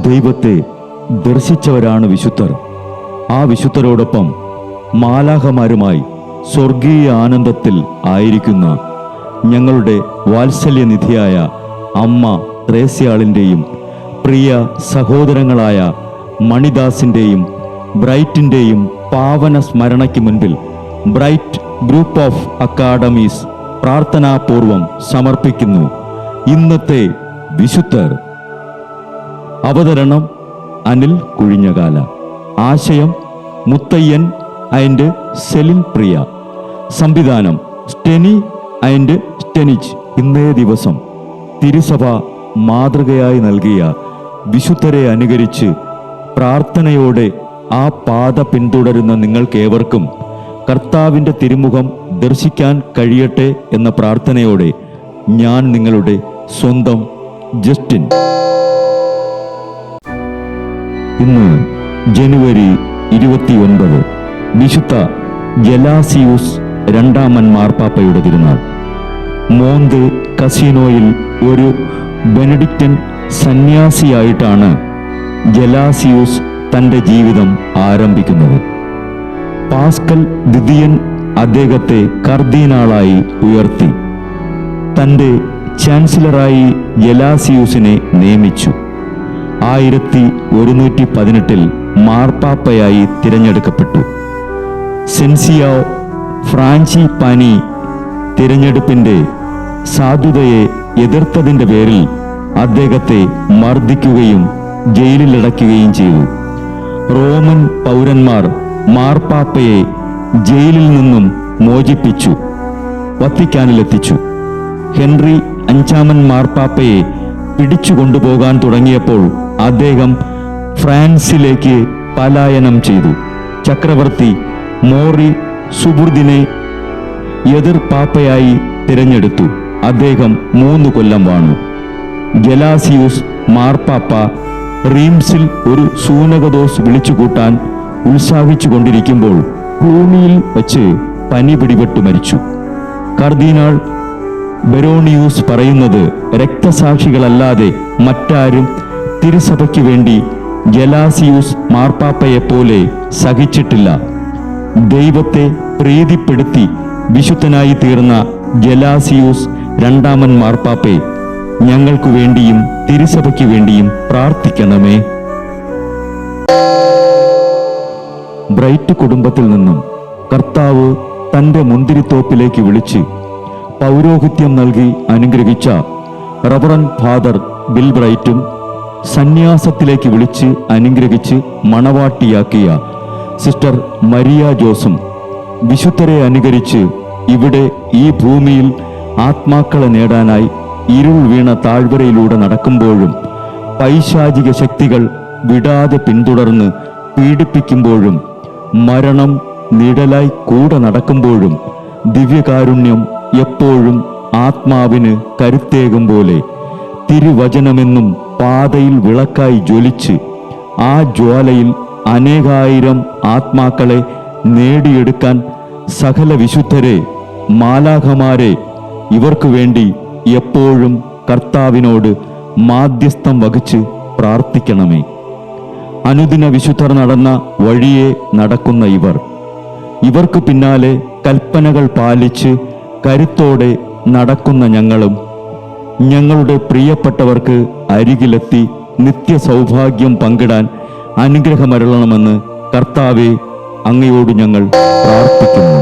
ദൈവത്തെ ദർശിച്ചവരാണ് വിശുദ്ധർ. ആ വിശുദ്ധരോടൊപ്പം മാലാഖമാരുമായി സ്വർഗീയ ആനന്ദത്തിൽ ആയിരിക്കുന്ന ഞങ്ങളുടെ വാത്സല്യനിധിയായ അമ്മ ത്രേസ്യാളിൻ്റെയും പ്രിയ സഹോദരങ്ങളായ മണിദാസിൻ്റെയും ബ്രൈറ്റിൻ്റെയും പാവന സ്മരണയ്ക്ക് മുൻപിൽ ബ്രൈറ്റ് ഗ്രൂപ്പ് ഓഫ് അക്കാഡമീസ് പ്രാർത്ഥനാപൂർവം സമർപ്പിക്കുന്നു ഇന്നത്തെ വിശുദ്ധർ. അവതരണം അനിൽ കുഴിഞ്ഞകാല. ആശയം മുത്തയ്യൻ ആൻഡ് സെലിൻ പ്രിയ. സംവിധാനം സ്റ്റെനി ആൻഡ് സ്റ്റെനിച്ച്. ഇന്നേ ദിവസം തിരുസഭ മാതൃകയായി നൽകിയ വിശുദ്ധരെ അനുകരിച്ച് പ്രാർത്ഥനയോടെ ആ പാത പിന്തുടരുന്ന നിങ്ങൾക്കേവർക്കും കർത്താവിൻ്റെ തിരുമുഖം ദർശിക്കാൻ കഴിയട്ടെ എന്ന പ്രാർത്ഥനയോടെ ഞാൻ നിങ്ങളുടെ സ്വന്തം ജസ്റ്റിൻ. ഇന്ന് ജനുവരി 29 വിശുദ്ധ ജലാസിയൂസ് രണ്ടാമൻ മാർപ്പാപ്പയുടെ തിരുനാൾ. മോന്ത് കസീനോയിൽ ഒരു ബെനഡിക്റ്റൻ സന്യാസിയായിട്ടാണ് ജലാസിയൂസ് തൻ്റെ ജീവിതം ആരംഭിക്കുന്നത്. പാസ്കൽ ദ്വിതീയൻ അദ്ദേഹത്തെ കർദിനാളായി ഉയർത്തി. തൻ്റെ ചാൻസലറായി ജലാസിയൂസിനെ നിയമിച്ചു. 1118 മാർപ്പാപ്പയായി തിരഞ്ഞെടുക്കപ്പെട്ടു. സെൻസിയോ ഫ്രാഞ്ചിപ്പാനി തിരഞ്ഞെടുപ്പിൻ്റെ സാധുതയെ എതിർത്തതിൻ്റെ പേരിൽ അദ്ദേഹത്തെ മർദ്ദിക്കുകയും ജയിലിലടയ്ക്കുകയും ചെയ്തു. റോമൻ പൗരന്മാർ മാർപ്പാപ്പയെ ജയിലിൽ നിന്നും മോചിപ്പിച്ചു വത്തിക്കാനിലെത്തിച്ചു. ഹെൻറി അഞ്ചാമൻ മാർപ്പാപ്പയെ പിടിച്ചുകൊണ്ടുപോകാൻ തുടങ്ങിയപ്പോൾ അദ്ദേഹം ഫ്രാൻസിലേക്ക് പലായനം ചെയ്തു. ചക്രവർത്തി മോറി സുബുർദിനെ എതിർ പാപ്പയായി തിരഞ്ഞെടുത്തു. അദ്ദേഹം 3 കൊല്ലം വാണു. ജലാസിയൂസ് മാർപ്പാപ്പ റീംസിൽ ഒരു സൂനകദോസ് വിളിച്ചുകൂട്ടാൻ ഉത്സാഹിച്ചു കൊണ്ടിരിക്കുമ്പോൾ ക്ലൂണിയിൽ വച്ച് പനി പിടിപെട്ട് മരിച്ചു. കർദിനാൾ ബെരോണിയൂസ് പറയുന്നത്, രക്തസാക്ഷികളല്ലാതെ മറ്റാരും തിരുസഭയ്ക്ക് വേണ്ടി ജലാസിയൂസ് മാർപ്പാപ്പയെപ്പോലെ സഹിച്ചിട്ടില്ല. ദൈവത്തെ പ്രീതിപ്പെടുത്തി വിശുദ്ധനായി തീർന്ന ജലാസിയൂസ് രണ്ടാമൻ മാർപ്പാപ്പെ ഞങ്ങൾക്കു വേണ്ടിയും തിരുസഭയ്ക്ക് വേണ്ടിയും പ്രാർത്ഥിക്കണമേ. ബ്രൈറ്റ് കുടുംബത്തിൽ നിന്നും കർത്താവ് തൻ്റെ മുന്തിരിത്തോപ്പിലേക്ക് വിളിച്ച് പൗരോഹിത്യം നൽകി അനുഗ്രഹിച്ച റവറൻ ഫാദർ ബിൽ ബ്രൈറ്റും സന്യാസത്തിലേക്ക് വിളിച്ച് അനുഗ്രഹിച്ച് മണവാട്ടിയാക്കിയ സിസ്റ്റർ മരിയ ജോസും വിശുദ്ധരെ അനുകരിച്ച് ഇവിടെ ഈ ഭൂമിയിൽ ആത്മാക്കളെ നേടാനായി ഇരുൾ വീണ താഴ്വരയിലൂടെ നടക്കുമ്പോഴും പൈശാചിക ശക്തികൾ വിടാതെ പിന്തുടർന്ന് പീഡിപ്പിക്കുമ്പോഴും മരണം നിഴലായി കൂടെ നടക്കുമ്പോഴും ദിവ്യകാരുണ്യം എപ്പോഴും ആത്മാവിന് കരുത്തേകും പോലെ തിരുവചനമെന്നും പാതയിൽ വിളക്കായി ജ്വലിച്ച് ആ ജ്വാലയിൽ അനേകായിരം ആത്മാക്കളെ നേടിയെടുക്കാൻ സകല വിശുദ്ധരെ, മാലാഖമാരെ ഇവർക്കു വേണ്ടി എപ്പോഴും കർത്താവിനോട് മാധ്യസ്ഥം വഹിച്ച് പ്രാർത്ഥിക്കണമേ. അനുദിന വിശുദ്ധർ നടന്ന വഴിയെ നടക്കുന്ന ഇവർക്ക് പിന്നാലെ കൽപ്പനകൾ പാലിച്ച് കരുത്തോടെ നടക്കുന്ന ഞങ്ങളും ഞങ്ങളുടെ പ്രിയപ്പെട്ടവർക്ക് അരികിലെത്തി നിത്യസൗഭാഗ്യം പങ്കിടാൻ അനുഗ്രഹമരുളണമെന്ന് കർത്താവേ അങ്ങയോട് ഞങ്ങൾ പ്രാർത്ഥിക്കുന്നു.